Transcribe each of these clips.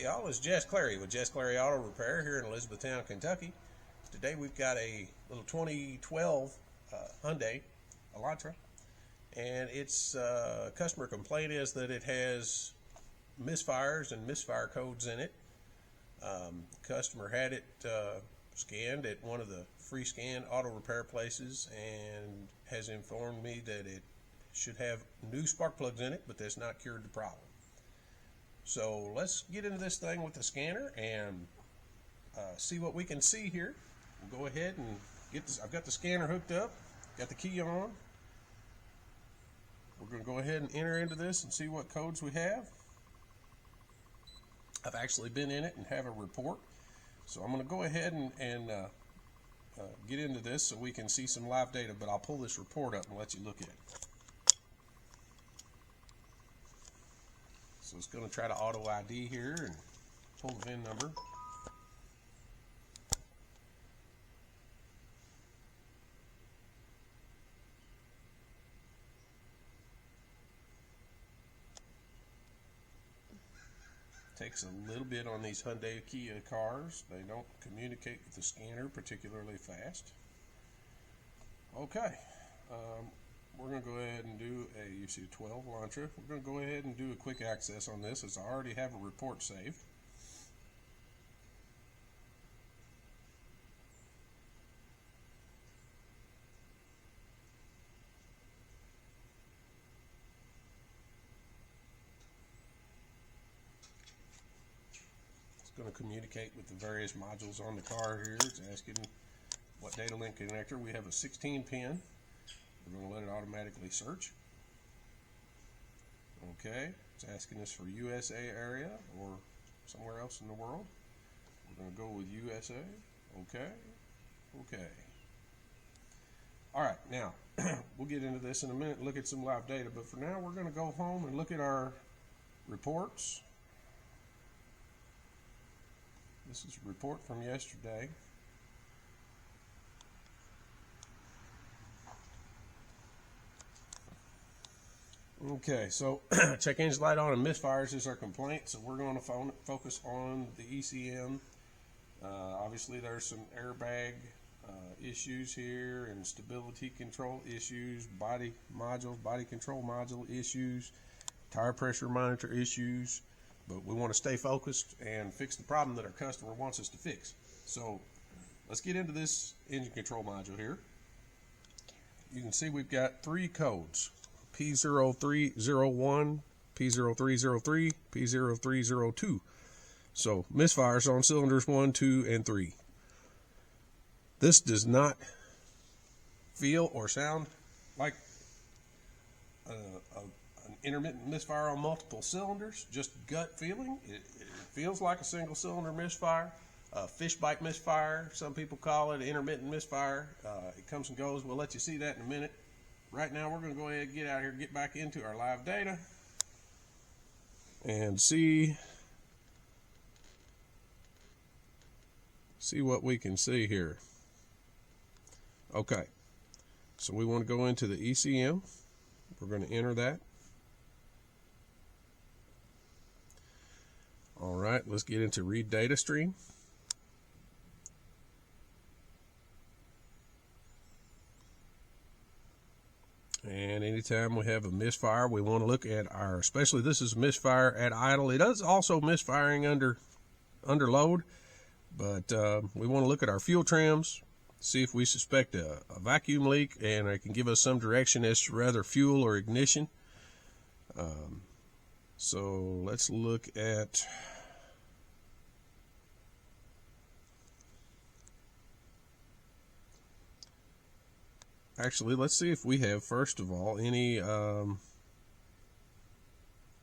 Howdy y'all, it's Jess Clary with Jess Clary Auto Repair here in Elizabethtown, Kentucky. Today we've got a little 2012 Hyundai Elantra, and its customer complaint is that it has misfires and misfire codes in it. Customer had it scanned at one of the free scan auto repair places and has informed me that it should have new spark plugs in it, but that's not cured the problem. So let's get into this thing with the scanner and see what we can see here. We'll go ahead and get this. I've got the scanner hooked up, got the key on. We're going to go ahead and enter into this and see what codes we have. I've actually been in it and have a report. So I'm going to go ahead and get into this so we can see some live data, but I'll pull this report up and let you look at it. So it's going to try to auto ID here and pull the VIN number. Takes a little bit on these Hyundai Kia cars. They don't communicate with the scanner particularly fast. Okay. We're going to go ahead and do a, you see 12 Elantra. We're going to go ahead and do a quick access on this as I already have a report saved. It's going to communicate with the various modules on the car here. It's asking what data link connector. We have a 16 pin. We're going to let it automatically search. Okay, it's asking us for USA area or somewhere else in the world. We're going to go with USA. Okay, okay. All right, now we'll get into this in a minute and look at some live data, but for now we're going to go home and look at our reports. This is a report from yesterday. Okay, so check engine light on and misfires is our complaint, so we're going to focus on the ECM. Obviously there's some airbag issues here and stability control issues, body control module issues, tire pressure monitor issues, but we want to stay focused and fix the problem that our customer wants us to fix. So let's get into this engine control module here. You can see we've got three codes. p0301, p0303, p0302. So misfires on cylinders 1, 2, and 3. This does not feel or sound like an intermittent misfire on multiple cylinders, just gut feeling. It feels like a single cylinder misfire, fish bite misfire, some people call it intermittent misfire. It comes and goes. We'll let you see that in a minute. Right now we're going to go ahead and get out here, get back into our live data and see what we can see here. Okay, so we want to go into the ECM. We're going to enter that. All right, let's get into read data stream. And anytime we have a misfire, we want to look at our, especially this is misfire at idle. It is also misfiring under load, but we want to look at our fuel trims, see if we suspect a vacuum leak, and it can give us some direction as to whether fuel or ignition. So let's look at actually, let's see if we have, first of all, any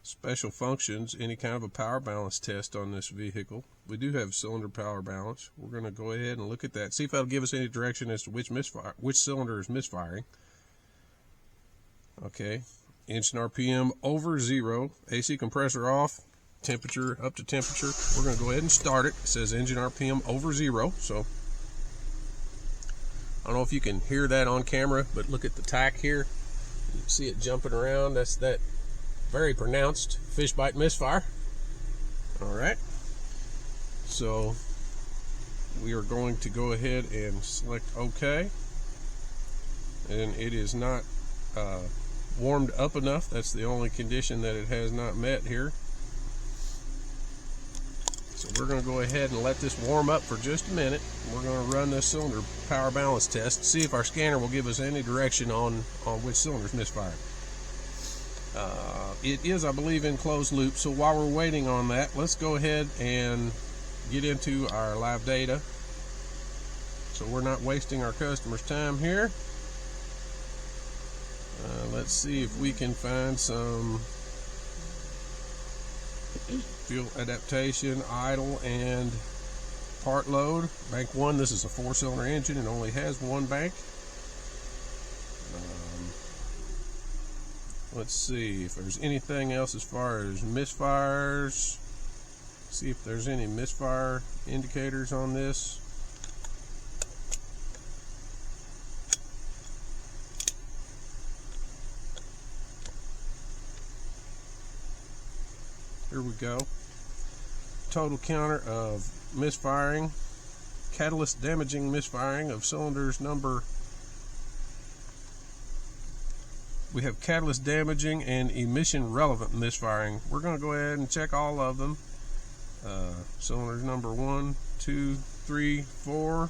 special functions, any kind of a power balance test on this vehicle. We do have cylinder power balance. We're going to go ahead and look at that, see if that'll give us any direction as to which cylinder is misfiring. Okay, engine RPM over 0, AC compressor off, temperature up to temperature. We're going to go ahead and start it. It says engine RPM over 0, so I don't know if you can hear that on camera, but look at the tach here. You see it jumping around. That's that very pronounced fish bite misfire. All right. So we are going to go ahead and select OK. And it is not warmed up enough. That's the only condition that it has not met here. So we're going to go ahead and let this warm up for just a minute. We're going to run this cylinder power balance test, see if our scanner will give us any direction on which cylinder is misfiring. It is, I believe, in closed loop, so while we're waiting on that, let's go ahead and get into our live data so we're not wasting our customers' time here. Let's see if we can find some fuel adaptation, idle, and part load. Bank 1, this is a 4-cylinder engine and only has one bank. Let's see if there's anything else as far as misfires. See if there's any misfire indicators on this. Here we go. Total counter of misfiring, catalyst damaging misfiring of cylinders number. We have catalyst damaging and emission relevant misfiring. We're going to go ahead and check all of them. Cylinders number 1, 2, 3, 4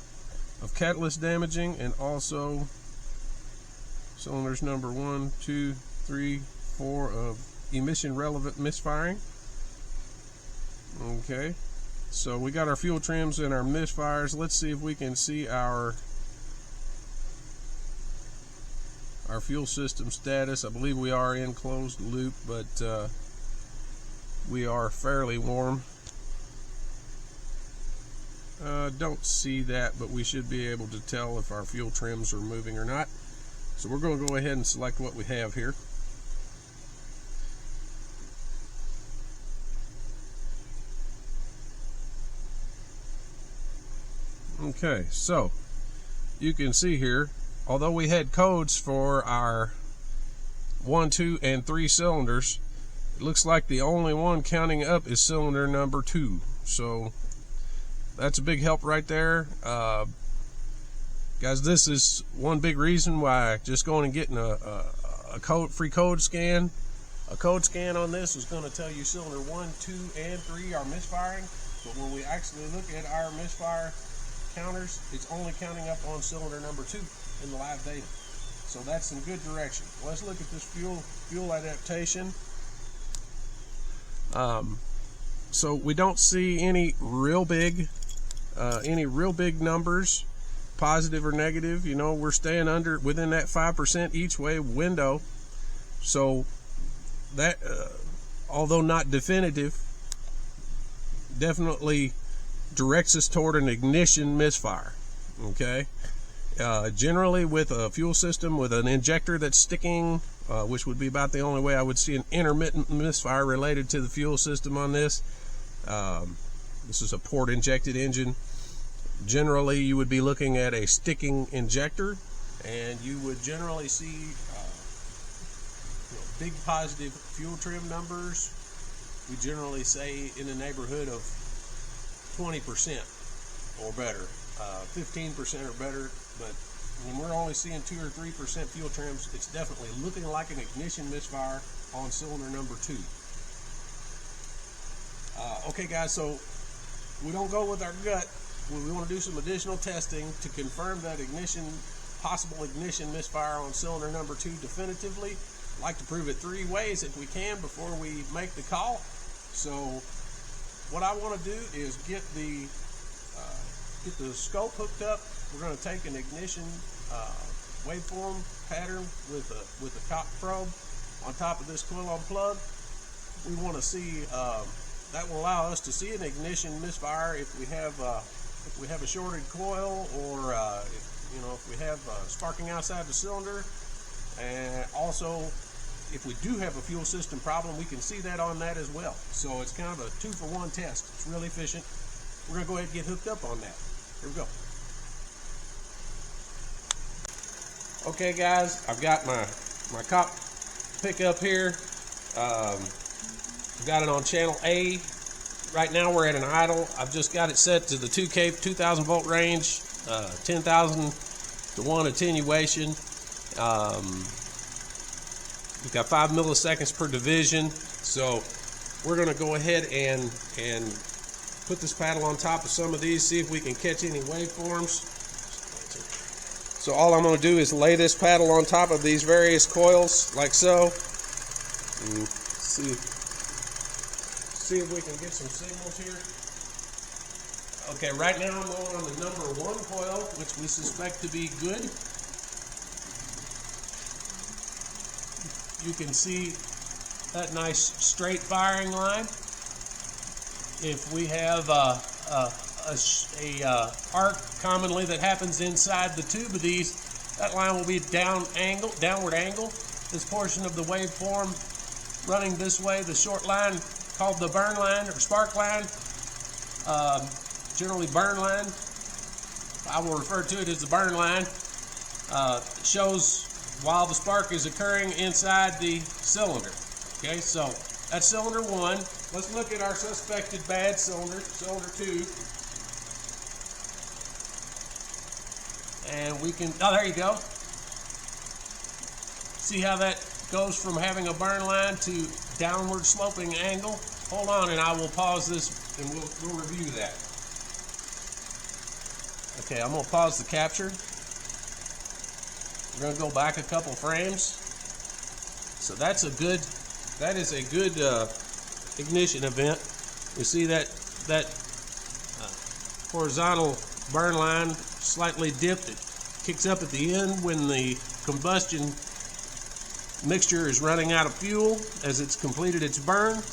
of catalyst damaging, and also cylinders number 1, 2, 3, 4 of emission relevant misfiring. Okay, so we got our fuel trims and our misfires. Let's see if we can see our fuel system status. I believe we are in closed loop, but we are fairly warm. Don't see that, but we should be able to tell if our fuel trims are moving or not. So we're going to go ahead and select what we have here. Okay, so you can see here, although we had codes for our 1, 2, and 3 cylinders, it looks like the only one counting up is cylinder number 2. So that's a big help right there. Guys, this is one big reason why just going and getting a free code scan. A code scan on this is going to tell you cylinder 1, 2, and 3 are misfiring, but when we actually look at our misfire counters, it's only counting up on cylinder number 2 in the live data. So that's some good direction. Let's look at this fuel adaptation. So we don't see any real big numbers, positive or negative. You know, we're staying within that 5% each way window. So that, although not definitive, definitely directs us toward an ignition misfire. Okay, generally with a fuel system with an injector that's sticking, which would be about the only way I would see an intermittent misfire related to the fuel system on this. This is a port injected engine. Generally you would be looking at a sticking injector, and you would generally see big positive fuel trim numbers. We generally say in the neighborhood of 20% or better, 15% or better, but when we're only seeing 2 or 3% fuel trims, it's definitely looking like an ignition misfire on cylinder number 2. Okay guys, so we don't go with our gut. We want to do some additional testing to confirm that possible ignition misfire on cylinder number 2 definitively. I'd like to prove it 3 ways if we can before we make the call. So what I want to do is get the scope hooked up. We're going to take an ignition waveform pattern with a cock probe on top of this coil on plug. We want to see that will allow us to see an ignition misfire if we have a shorted coil, or if we have sparking outside the cylinder, and also if we do have a fuel system problem, we can see that on that as well. So it's kind of a 2-for-1 test. It's really efficient. We're going to go ahead and get hooked up on that. Here we go. Okay guys, I've got my cop pickup here. Got it on channel A. Right now we're at an idle. I've just got it set to the 2000 volt range, 10,000 to 1 attenuation. We've got 5 milliseconds per division. So we're going to go ahead and put this paddle on top of some of these, see if we can catch any waveforms. So all I'm going to do is lay this paddle on top of these various coils, like so, and see if we can get some signals here. Okay, right now I'm going on the number 1 coil, which we suspect to be good. You can see that nice straight firing line. If we have a arc commonly that happens inside the tube of these, that line will be downward angle. This portion of the waveform running this way, the short line called the burn line or spark line, generally burn line, I will refer to it as the burn line, shows while the spark is occurring inside the cylinder. Okay, so that's cylinder 1. Let's look at our suspected bad cylinder, cylinder 2. And we can, oh, there you go. See how that goes from having a burn line to downward sloping angle? Hold on, and I will pause this and we'll review that. Okay, I'm going to pause the capture. We're going to go back a couple frames. So that is a good ignition event. You see that horizontal burn line slightly dipped. It kicks up at the end when the combustion mixture is running out of fuel as it's completed its burn.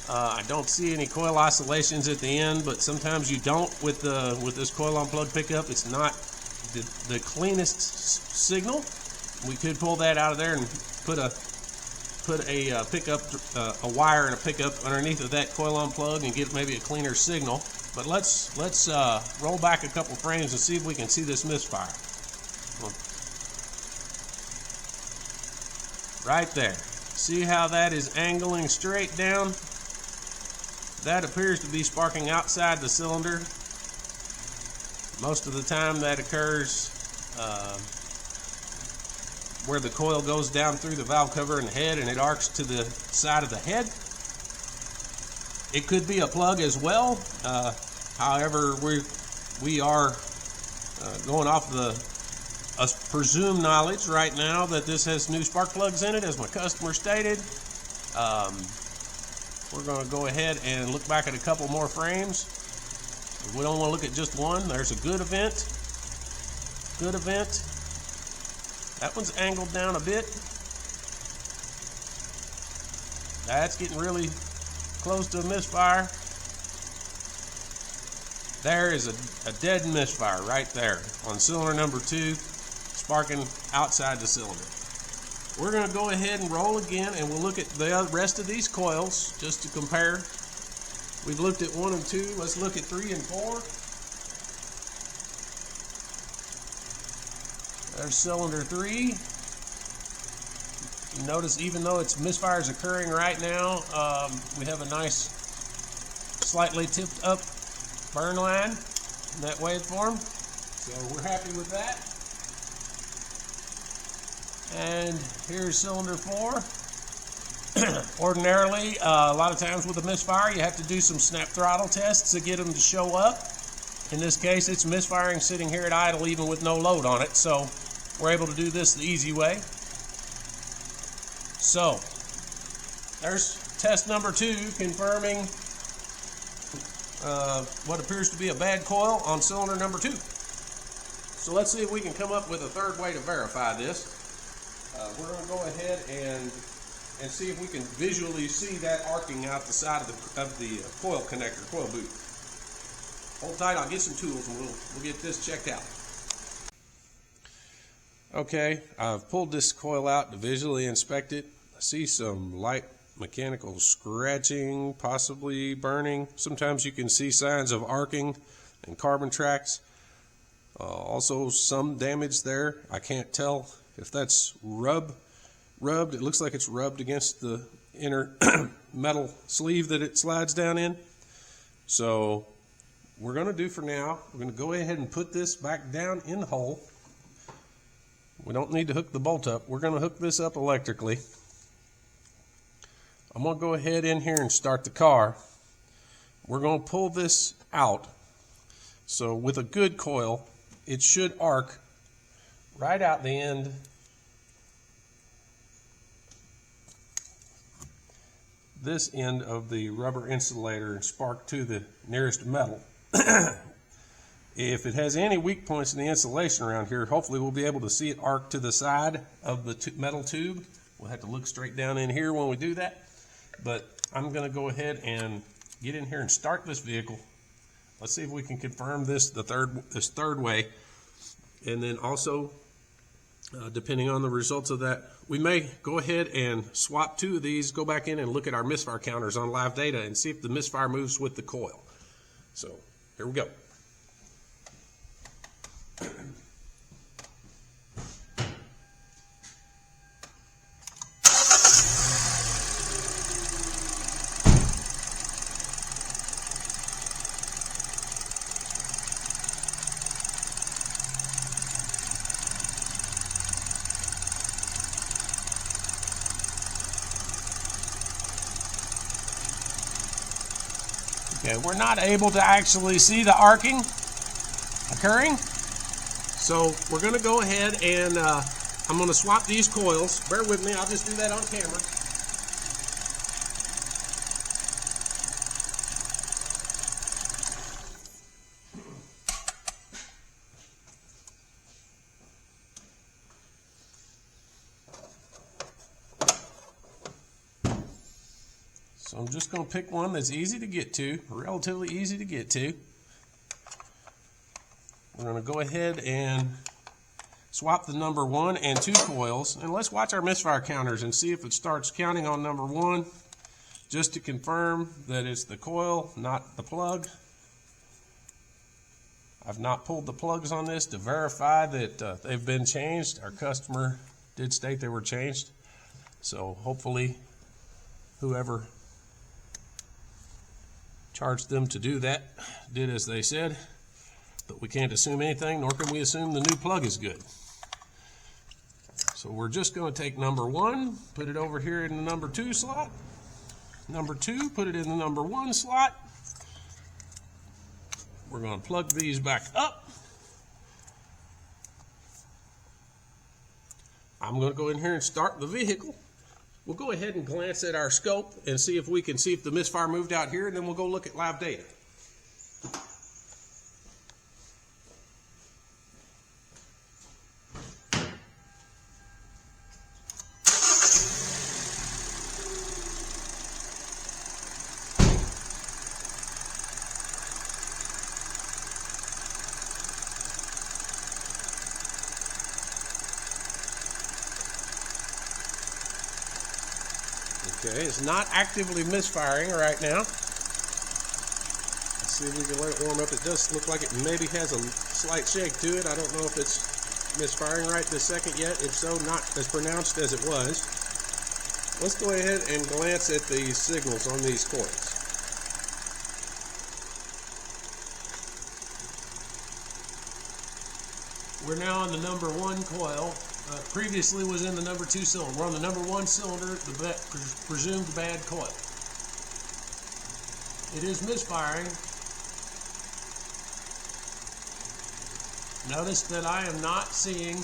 I don't see any coil oscillations at the end, but sometimes you don't with this coil unplugged pickup. It's not the cleanest signal. We could pull that out of there and put a pickup, a wire and a pickup underneath of that coil unplug and get maybe a cleaner signal. But let's roll back a couple frames and see if we can see this misfire. Right there. See how that is angling straight down? That appears to be sparking outside the cylinder. Most of the time that occurs where the coil goes down through the valve cover and head and it arcs to the side of the head. It could be a plug as well. However, we are going off the presumed knowledge right now that this has new spark plugs in it, as my customer stated. We're going to go ahead and look back at a couple more frames. We don't want to look at just one. There's a good event. Good event. That one's angled down a bit. That's getting really close to a misfire. There is a dead misfire right there on cylinder number 2, sparking outside the cylinder. We're going to go ahead and roll again, and we'll look at the rest of these coils just to compare. We've looked at 1 and 2. Let's look at 3 and 4. There's cylinder 3. You notice even though its misfire is occurring right now, we have a nice slightly tipped up burn line in that waveform. So we're happy with that. And here's cylinder 4. Ordinarily, a lot of times with a misfire, you have to do some snap throttle tests to get them to show up. In this case, it's misfiring sitting here at idle even with no load on it, so we're able to do this the easy way. So, there's test number 2 confirming what appears to be a bad coil on cylinder number 2. So let's see if we can come up with a third way to verify this. We're going to go ahead and see if we can visually see that arcing out the side of the coil connector, coil boot. Hold tight, I'll get some tools and we'll get this checked out. Okay, I've pulled this coil out to visually inspect it. I see some light mechanical scratching, possibly burning. Sometimes you can see signs of arcing and carbon tracks. Also some damage there. I can't tell if that's rubbed. It looks like it's rubbed against the inner metal sleeve that it slides down in. So we're going to do for now, we're going to go ahead and put this back down in the hole. We don't need to hook the bolt up. We're going to hook this up electrically. I'm going to go ahead in here and start the car. We're going to pull this out. So with a good coil, it should arc right out the end this end of the rubber insulator and spark to the nearest metal. If it has any weak points in the insulation around here, hopefully we'll be able to see it arc to the side of the metal tube. We'll have to look straight down in here when we do that. But I'm going to go ahead and get in here and start this vehicle. Let's see if we can confirm this third way. And then also, depending on the results of that, we may go ahead and swap two of these, go back in and look at our misfire counters on live data and see if the misfire moves with the coil. So here we go. Okay, we're not able to actually see the arcing occurring, so we're going to go ahead and I'm going to swap these coils. Bear with me, I'll just do that on camera. So I'm just going to pick one that's easy to get to, relatively easy to get to. We're going to go ahead and swap the number 1 and 2 coils, and let's watch our misfire counters and see if it starts counting on number 1, just to confirm that it's the coil, not the plug. I've not pulled the plugs on this to verify that they've been changed. Our customer did state they were changed, so hopefully whoever charged them to do that did as they said, but we can't assume anything, nor can we assume the new plug is good. So we're just going to take number 1, put it over here in the number 2 slot, number 2, put it in the number 1 slot. We're going to plug these back up. I'm going to go in here and start the vehicle. We'll go ahead and glance at our scope and see if we can see if the misfire moved out here, and then we'll go look at live data. Okay, it's not actively misfiring right now. Let's see if we can let it warm up. It does look like it maybe has a slight shake to it. I don't know if it's misfiring right this second yet. If so, not as pronounced as it was. Let's go ahead and glance at the signals on these coils. We're now on the number 1 coil. Previously was in the number 2 cylinder. We're on the number 1 cylinder, the presumed bad coil. It is misfiring. Notice that I am not seeing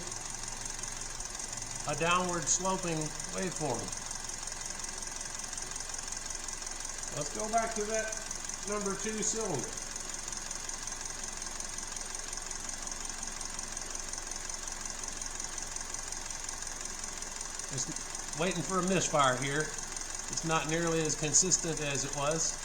a downward sloping waveform. Let's go back to that number 2 cylinder. Just waiting for a misfire here. It's not nearly as consistent as it was.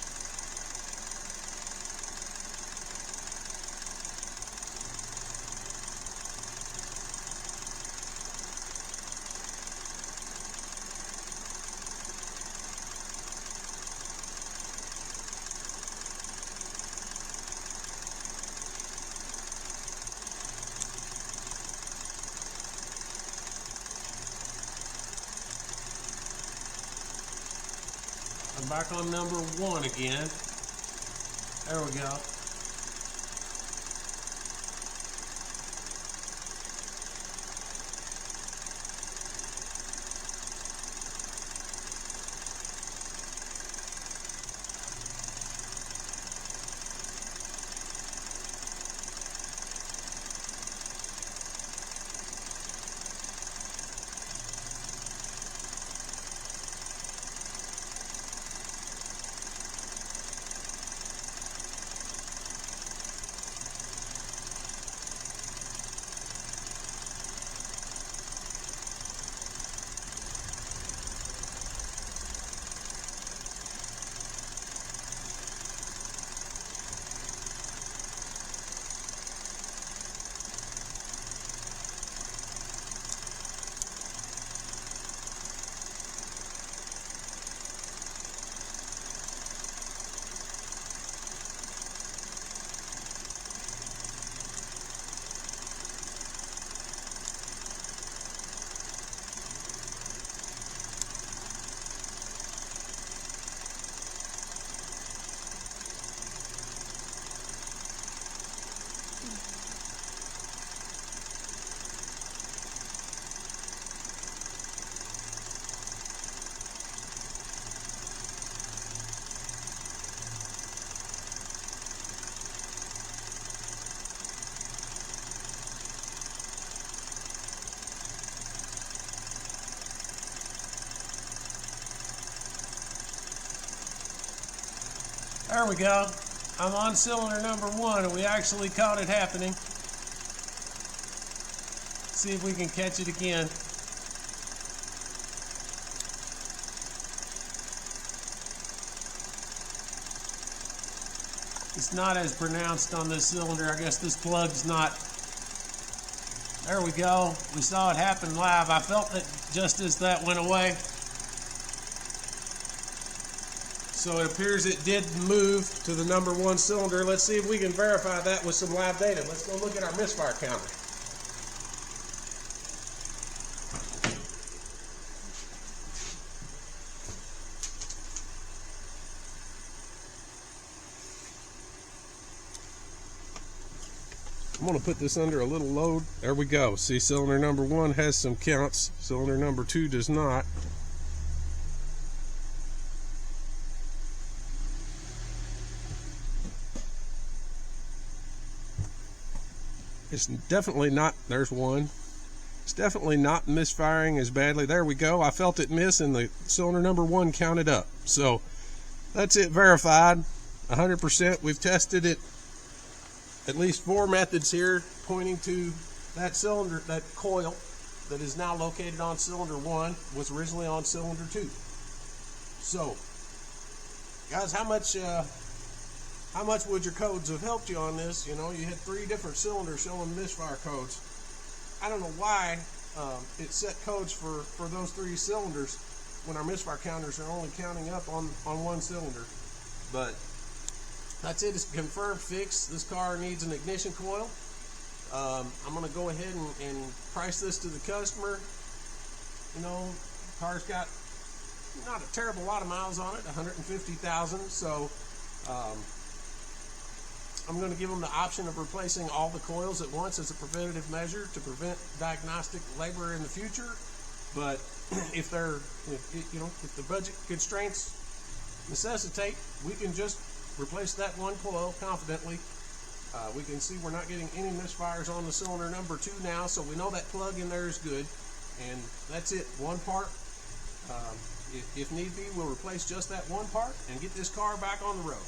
back on number 1 again. There we go. There we go. I'm on cylinder number 1 and we actually caught it happening. See if we can catch it again. It's not as pronounced on this cylinder. I guess this plug's not. There we go. We saw it happen live. I felt it just as that went away. So it appears it did move to the number 1 cylinder. Let's see if we can verify that with some live data. Let's go look at our misfire counter. I'm going to put this under a little load. There we go. See, cylinder number 1 has some counts. Cylinder number 2 does not. It's definitely not, there's 1. It's definitely not misfiring as badly. There we go. I felt it miss and the cylinder number 1 counted up. So that's it, verified, 100%. We've tested it at least 4 methods here pointing to that cylinder, that coil that is now located on cylinder 1 was originally on cylinder 2. So guys, how much would your codes have helped you on this? You know, you had 3 different cylinders showing misfire codes. I don't know why it set codes for those 3 cylinders when our misfire counters are only counting up on 1 cylinder. But that's it. It's a confirmed fix. This car needs an ignition coil. I'm going to go ahead and price this to the customer. You know, the car's got not a terrible lot of miles on it, 150,000. So I'm going to give them the option of replacing all the coils at once as a preventative measure to prevent diagnostic labor in the future. But if the budget constraints necessitate, we can just replace that 1 coil confidently. We can see we're not getting any misfires on the cylinder number 2 now, so we know that plug in there is good. And that's it, 1 part. If need be, we'll replace just that 1 part and get this car back on the road.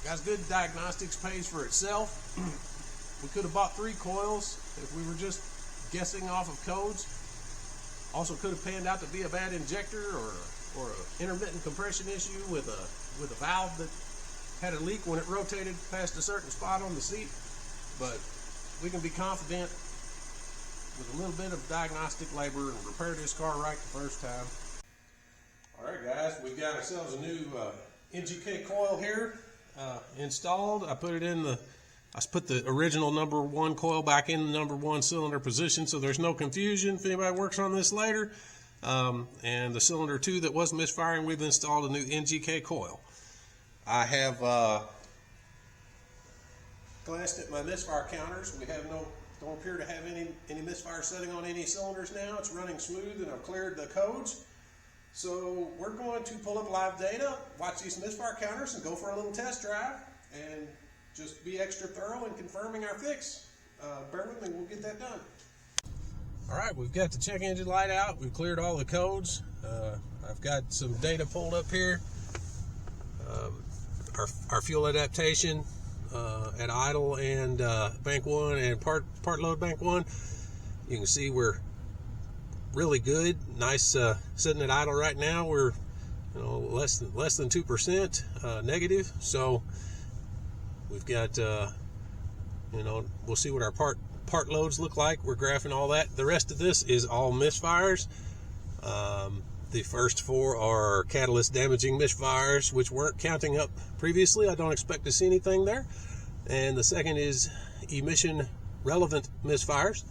Guys, good diagnostics pays for itself. We could have bought 3 coils if we were just guessing off of codes. Also could have panned out to be a bad injector or an intermittent compression issue with a valve that had a leak when it rotated past a certain spot on the seat. But we can be confident with a little bit of diagnostic labor and repair this car right the first time. Alright guys, we've got ourselves a new NGK coil here installed. I put the original number 1 coil back in the number 1 cylinder position so there's no confusion if anybody works on this later. and the cylinder 2 that was misfiring, we've installed a new NGK coil. I have glanced at my misfire counters. We don't appear to have any misfire setting on any cylinders now. It's running smooth, and I've cleared the codes. So we're going to pull up live data, watch these misfire counters, and go for a little test drive, and just be extra thorough in confirming our fix. Bear with me, we'll get that done. All right, we've got the check engine light out. We've cleared all the codes. I've got some data pulled up here. Our fuel adaptation at idle and bank 1 and part load bank 1. You can see we're really good. Nice sitting at idle right now. We're less than 2% negative. So we've got we'll see what our part loads look like. We're graphing all that. The rest of this is all misfires. The first 4 are catalyst damaging misfires, which weren't counting up previously. I don't expect to see anything there. And the second is emission relevant misfires.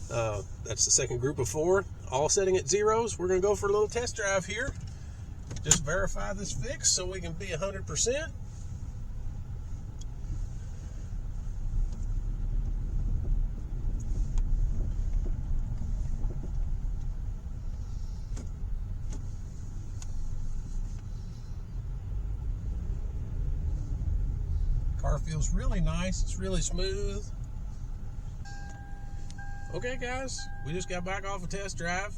That's the second group of 4, all setting at zeros. We're going to go for a little test drive here. Just verify this fix so we can be 100%. Car feels really nice. It's really smooth. Okay, guys, we just got back off a test drive.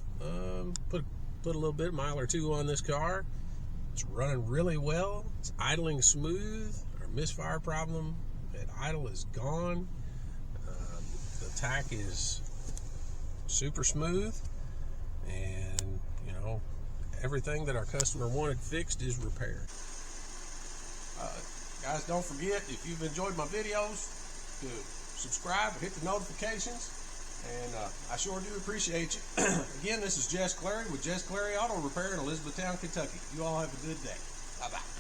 Put a little bit, mile or 2 on this car. It's running really well. It's idling smooth. Our misfire problem at idle is gone. The tack is super smooth, and everything that our customer wanted fixed is repaired. Guys, don't forget, if you've enjoyed my videos, to subscribe and hit the notifications. And I sure do appreciate you. Again, this is Jess Clary with Jess Clary Auto Repair in Elizabethtown, Kentucky. You all have a good day. Bye-bye.